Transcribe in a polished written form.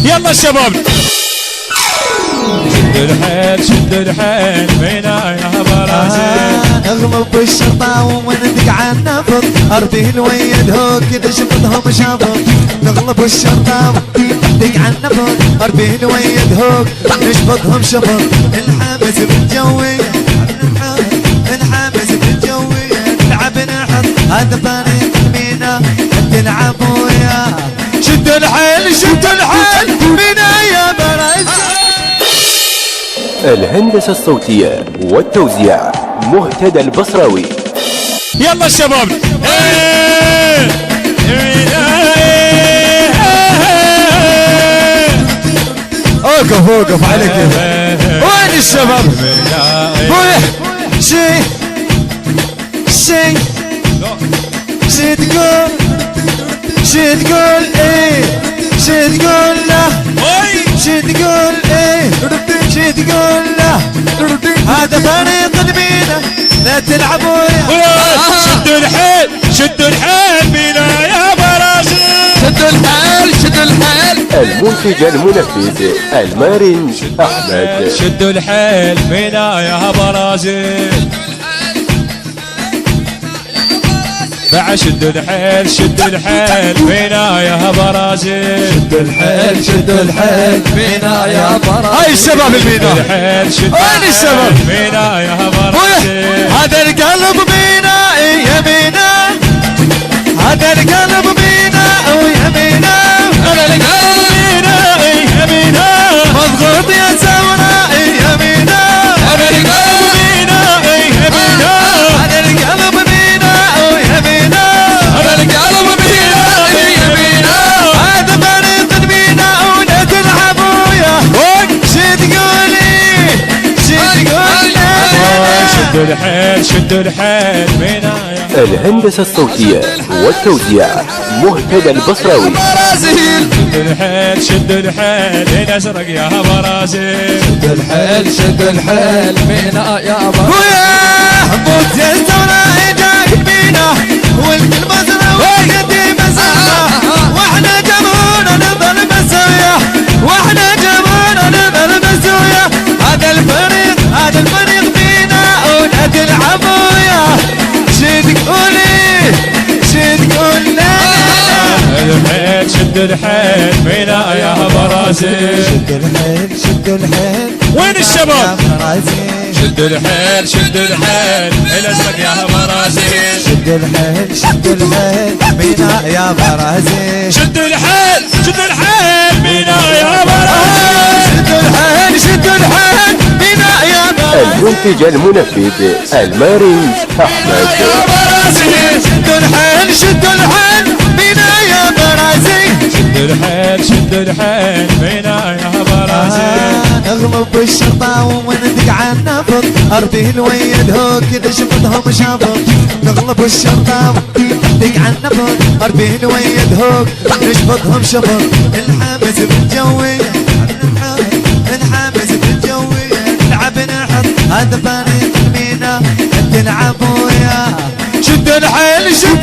يلا الشباب شد الحيل شد الحيل بينا يا برازيل نغلب بالشرطة وندق على النفط أرضي الويد هو كذا شفطهم شافط نغلب بالشرطة وندق على النفط أرضي الويد هو نشفطهم شفط الحامس بالجوي الحامس بالجوي نلعب نحط هذا فريق المينا تلعب وياه شد الحيل شد الحيل بينا يا برازيل. الهندسة الصوتية والتوزيع مهتدى البصراوي. يلا الشباب اوقف اوقف عليك وين الشباب؟ شي شي شي تقول شي تقول ايه شي تقول له شي تقول ايه شي تقول له هذا فريق المينا لا تلعبوا شدوا الحيل شدوا الحيل بينا يا برازيل شدوا الحيل شدوا الحيل. المنتج المنفذ المارن أحمد. شدوا الحيل بينا يا برازيل بعد شدوا الحيل شدوا الحيل بينا يا برازيل شدوا الحيل شدوا الحيل بينا يا برازيل. هاي الشباب المينا وين الشباب؟ بينا يا برازيل هذا القلب بينا يمينا هذا القلب بينا ويمينا هذا القلب بينا يمينا مضغوط يا سوراء يمينا هذا القلب بينا يمينا هذا القلب بينا ويمينا هذا القلب بينا يمينا هذا فريق بينا ولا تلعبوا يا شي تقولي شي تقولي شدوا الحيل شدوا الحيل بينا يا الهندسة الصوتية والتوزيع مهتدى البصراوي. شدوا الحيل شدوا الحيل الازرق يا برازيل شدوا الحيل شدوا الحيل بينا يا برازيل. ويا بوت يا الزوراء جاك بينا والكل بصراوي قديم مسافة واحنا جمهورنا نظل مسوية واحنا جمهورنا نظل مسوية هذا الفريق بينا ولا تلعبوا يا شي تقولي شي تقول لا الحيل شدوا الحيل بينا يا برازيل شدوا الحيل شدوا الحيل. وين الشباب؟ برازيل شدوا الحيل شدوا الحيل الازرق يا برازيل شدوا الحيل شدوا الحيل بينا يا برازيل شدوا الحيل شدوا الحيل بينا يا برازيل شدوا الحيل شدوا الحيل بينا يا برازيل. المنتج المنفذ المارن أحمد. شدوا الحيل شدوا الحيل بينا يا برازيل شدوا الحيل شدوا الحيل بينا يا برازيل نغلب بالشرطة وندق على النفط أرضي الويد هو كذا شفتهم شافط نغلب بالشرطة وندق على النفط أرضي الويد هو نشفطهم شفط الحامس بالجوي الحامس بالجوي نلعب نحط هذا فريق المينا تلعب وياه شدوا الحيل شدوا